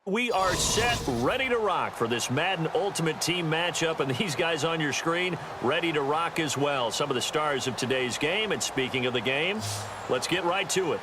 We are set, ready to rock for this Madden Ultimate Team matchup, and these guys on your screen ready to rock as well. Some of the stars of today's game, and speaking of the game, let's get right to it.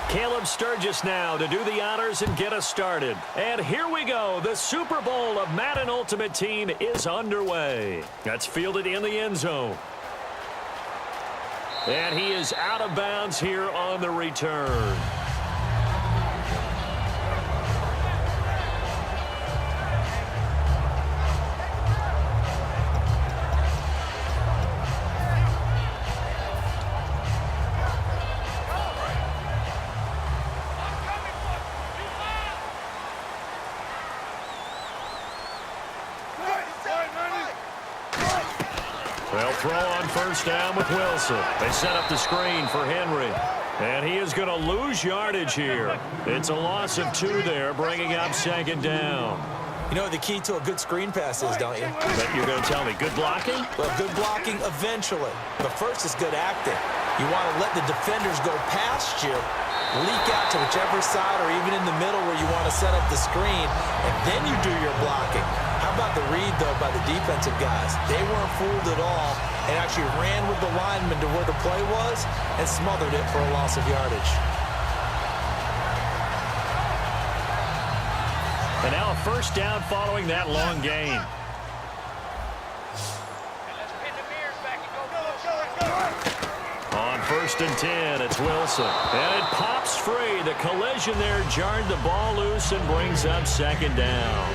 Caleb Sturgis now to do the honors and get us started. And here we go. The Super Bowl of Madden Ultimate Team is underway. That's fielded in the end zone. And he is out of bounds here on the return. They'll throw on first down with Wilson. They set up the screen for Henry. And he is going to lose yardage here. It's a loss of 2 there, bringing up second down. You know what the key to a good screen pass is, don't you? But you're going to tell me, good blocking? Well, good blocking eventually. But first is good acting. You want to let the defenders go past you, leak out to whichever side or even in the middle where you want to set up the screen, and then you do your blocking. How about the read, though, by the defensive guys? They weren't fooled at all and actually ran with the lineman to where the play was and smothered it for a loss of yardage. And now a first down following that long gain. On first and 10, it's Wilson. And it pops free. The collision there jarred the ball loose and brings up second down.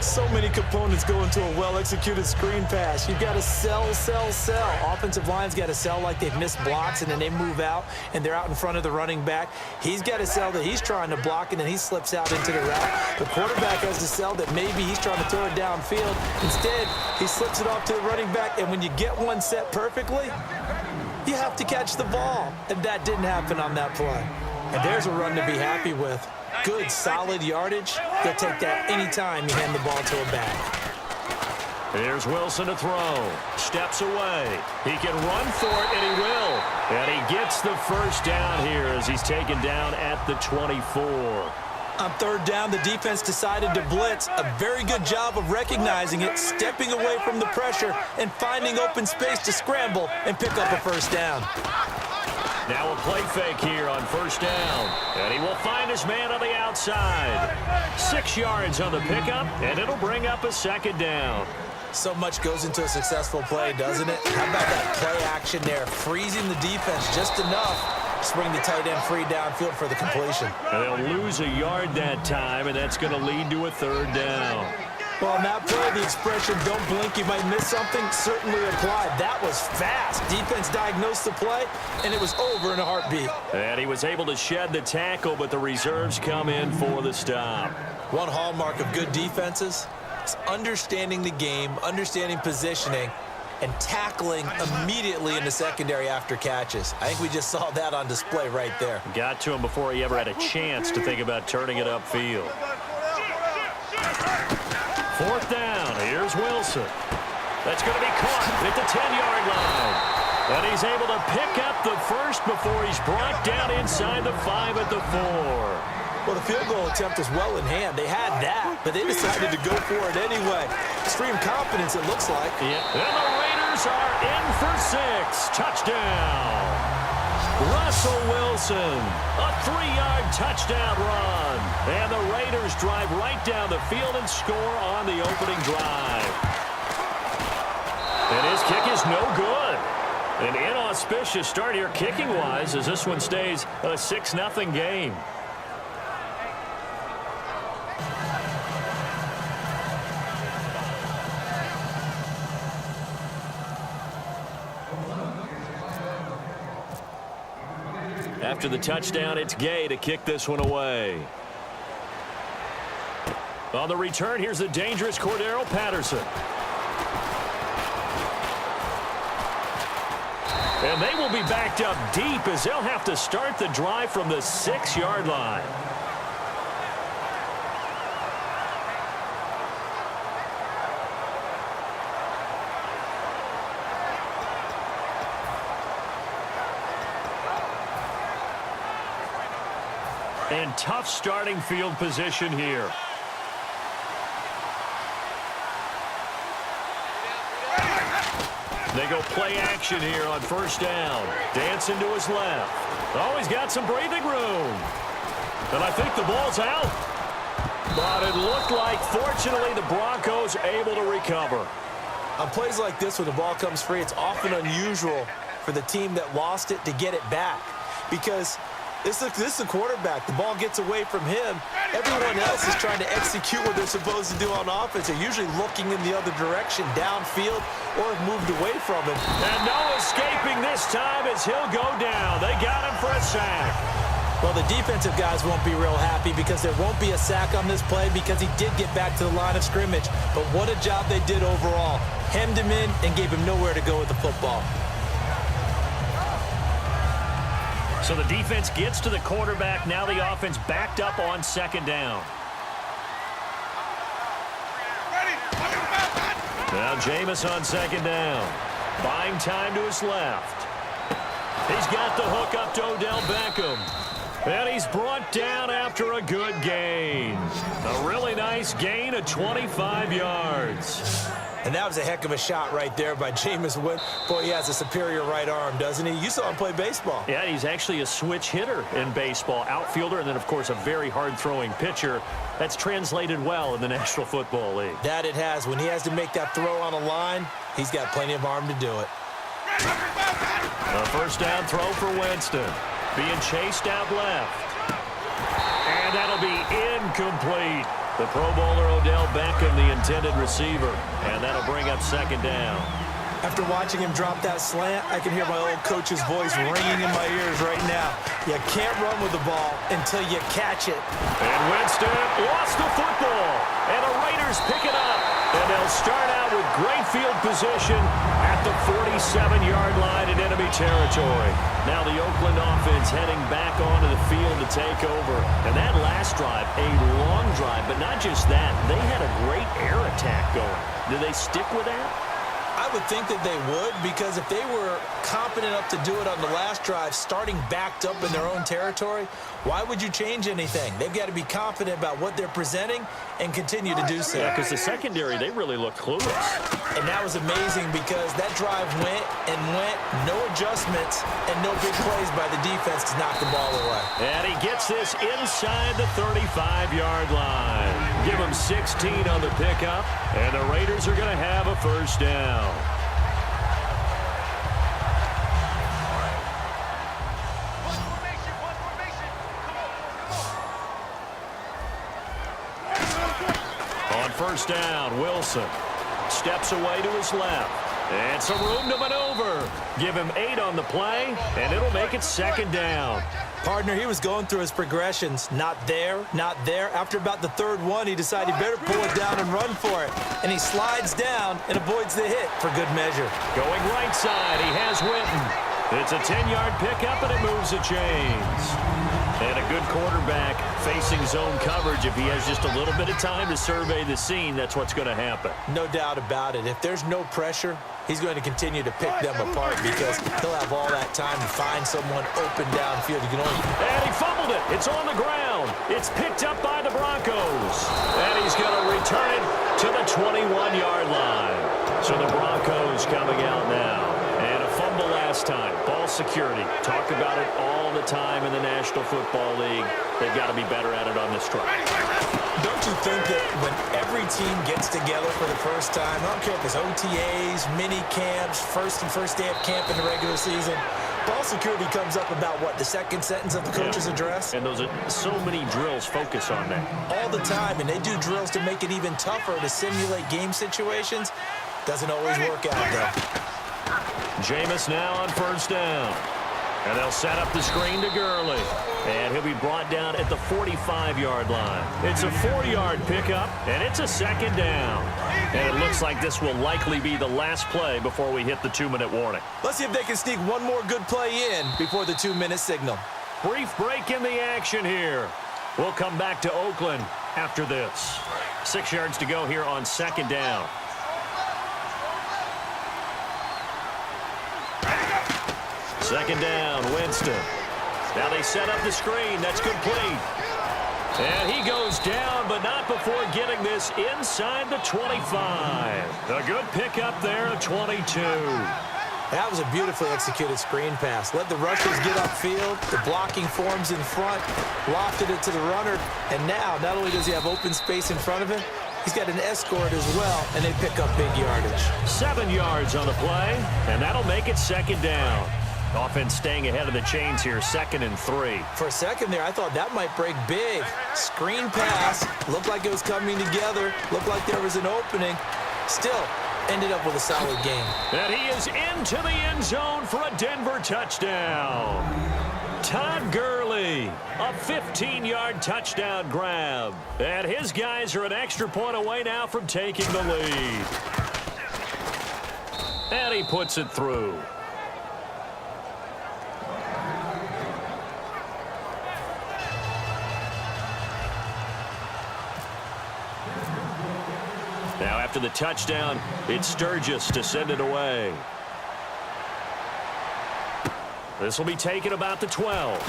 So many components go into a well-executed screen pass. You've got to sell, sell, sell. Offensive line's got to sell like they've missed blocks, and then they move out, and they're out in front of the running back. He's got to sell that he's trying to block, and then he slips out into the route. The quarterback has to sell that maybe he's trying to throw it downfield. Instead, he slips it off to the running back, and when you get one set perfectly, you have to catch the ball. And that didn't happen on that play. And there's a run to be happy with. Good, solid yardage. You'll take that anytime you hand the ball to a back. Here's Wilson to throw. Steps away. He can run for it, and he will. And he gets the first down here as he's taken down at the 24. On third down, the defense decided to blitz. A very good job of recognizing it, stepping away from the pressure, and finding open space to scramble and pick up a first down. Now a play fake here on first down. And he will find his man on the outside. 6 yards on the pickup, and it'll bring up a second down. So much goes into a successful play, doesn't it? How about that play action there, freezing the defense just enough to bring the tight end free downfield for the completion. And they'll lose a yard that time, and that's going to lead to a third down. Well, in that play, the expression, don't blink, you might miss something, certainly applied. That was fast. Defense diagnosed the play, and it was over in a heartbeat. And he was able to shed the tackle, but the reserves come in for the stop. One hallmark of good defenses is understanding the game, understanding positioning, and tackling immediately in the secondary after catches. I think we just saw that on display right there. Got to him before he ever had a chance to think about turning it upfield. Fourth down, here's Wilson. That's going to be caught at the 10-yard line. And he's able to pick up the first before he's brought down inside the 5 at the 4. Well, the field goal attempt was well in hand. They had that, but they decided to go for it anyway. Extreme confidence, it looks like. Yeah. And the Raiders are in for 6. Touchdown. Russell Wilson, a 3-yard touchdown run. And the Raiders drive right down the field and score on the opening drive. And his kick is no good. An inauspicious start here kicking-wise as this one stays a 6-0 game. After the touchdown, it's Gay to kick this one away. On the return, here's the dangerous Cordero Patterson. And they will be backed up deep as they'll have to start the drive from the 6-yard line. And tough starting field position here. They go play action here on first down. Dancing to his left. Oh, he's got some breathing room. And I think the ball's out. But it looked like, fortunately, the Broncos able to recover. On plays like this, when the ball comes free, it's often unusual for the team that lost it to get it back. Because this is the quarterback. The ball gets away from him. Everyone else is trying to execute what they're supposed to do on offense. They're usually looking in the other direction, downfield, or have moved away from him. And no escaping this time as he'll go down. They got him for a sack. Well, the defensive guys won't be real happy because there won't be a sack on this play because he did get back to the line of scrimmage. But what a job they did overall. Hemmed him in and gave him nowhere to go with the football. So the defense gets to the quarterback. Now the offense backed up on second down. Now Jameis on second down. Buying time to his left. He's got the hook up to Odell Beckham. And he's brought down after a good gain. A really nice gain of 25 yards. And that was a heck of a shot right there by Jameis Winston. Boy, he has a superior right arm, doesn't he? You saw him play baseball. Yeah, he's actually a switch hitter in baseball. Outfielder, and then, of course, a very hard-throwing pitcher. That's translated well in the National Football League. That it has. When he has to make that throw on a line, he's got plenty of arm to do it. A first down throw for Winston. Being chased out left. And that'll be incomplete. The Pro Bowler Odell Beckham, the intended receiver. And that'll bring up second down. After watching him drop that slant, I can hear my old coach's voice ringing in my ears right now. You can't run with the ball until you catch it. And Winston lost the football. And the Raiders pick it up. And they'll start out with great field position at the 47-yard line in enemy territory. Now the Oakland offense heading back onto the field to take over. And that last drive, a long drive, but not just that. They had a great air attack going. Do they stick with that? I would think that they would, because if they were competent enough to do it on the last drive, starting backed up in their own territory, why would you change anything? They've got to be confident about what they're presenting and continue to do so. Yeah, because the secondary, they really look clueless. And that was amazing because that drive went and went, no adjustments, and no big plays by the defense to knock the ball away. And he gets this inside the 35-yard line. Give him 16 on the pickup, and the Raiders are going to have a first down. On first down, Wilson steps away to his left. And some room to maneuver. Give him 8 on the play, and it'll make it second down. Partner, he was going through his progressions. Not there, not there. After about the third one, he decided he better pull it down and run for it. And he slides down and avoids the hit for good measure. Going right side, he has Witten. It's a 10-yard pickup, and it moves the chains. And a good quarterback facing zone coverage. If he has just a little bit of time to survey the scene, that's what's going to happen. No doubt about it. If there's no pressure, he's going to continue to pick them apart because he'll have all that time to find someone open downfield. You can only... And he fumbled it. It's on the ground. It's picked up by the Broncos. And he's going to return it to the 21-yard line. So the Broncos coming out now. And a fumble last time. Ball security. Talk about it all the time in the National Football League. They've got to be better at it on this drive. Don't you think that when every team gets together for the first time, I don't care if it's OTAs, mini camps, first day of camp in the regular season, ball security comes up about, what, the second sentence of the coach's address? And those are so many drills focus on that. All the time, and they do drills to make it even tougher to simulate game situations. Doesn't always work out, though. Jameis now on first down. And they'll set up the screen to Gurley. And he'll be brought down at the 45-yard line. It's a 4-yard pickup, and it's a second down. And it looks like this will likely be the last play before we hit the 2-minute warning. Let's see if they can sneak one more good play in before the 2-minute signal. Brief break in the action here. We'll come back to Oakland after this. 6 yards to go here on 2nd down. Second down, Winston. Now they set up the screen. That's complete. And he goes down, but not before getting this inside the 25. A good pickup there of 22. That was a beautifully executed screen pass. Let the rushers get upfield. The blocking forms in front. Lofted it to the runner. And now, not only does he have open space in front of him, he's got an escort as well, and they pick up big yardage. 7 yards on the play, and that'll make it 2nd down. Offense staying ahead of the chains here, 2nd and 3. For a second there, I thought that might break big. Screen pass. Looked like it was coming together. Looked like there was an opening. Still, ended up with a solid game. And he is into the end zone for a Denver touchdown. Todd Gurley, a 15-yard touchdown grab. And his guys are an extra point away now from taking the lead. And he puts it through. Now after the touchdown, it's Sturgis to send it away. This will be taken about the 12.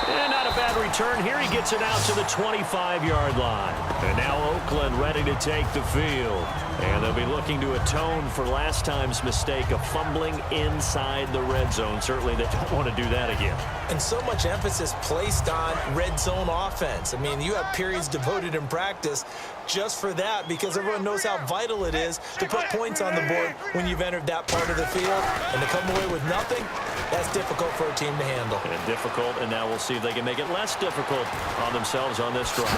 And not a bad return here. He gets it out to the 25-yard line. And now Oakland ready to take the field. And they'll be looking to atone for last time's mistake of fumbling inside the red zone. Certainly they don't want to do that again. And so much emphasis placed on red zone offense. I mean, you have periods devoted in practice just for that because everyone knows how vital it is to put points on the board when you've entered that part of the field. And to come away with nothing, that's difficult for a team to handle. And difficult, and now we'll see if they can make it less difficult on themselves on this drive.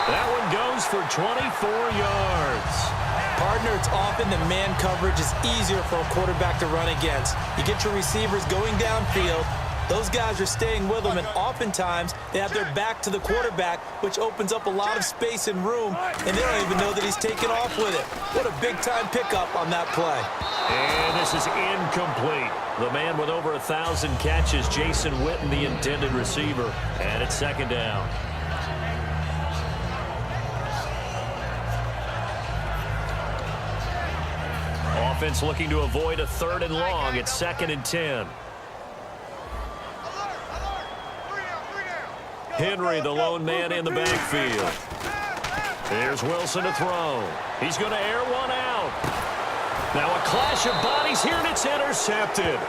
That one goes for 24 yards. Partner, it's often the man coverage is easier for a quarterback to run against. You get your receivers going downfield. Those guys are staying with them, and oftentimes they have their back to the quarterback, which opens up a lot of space and room, and they don't even know that he's taken off with it. What a big-time pickup on that play. And this is incomplete. The man with over 1,000 catches, Jason Witten, the intended receiver. And it's 2nd down. Offense looking to avoid a 3rd and long. It's 2nd and 10. Henry, the lone man in the backfield. Here's Wilson to throw. He's going to air one out. Now a clash of bodies here, and it's intercepted.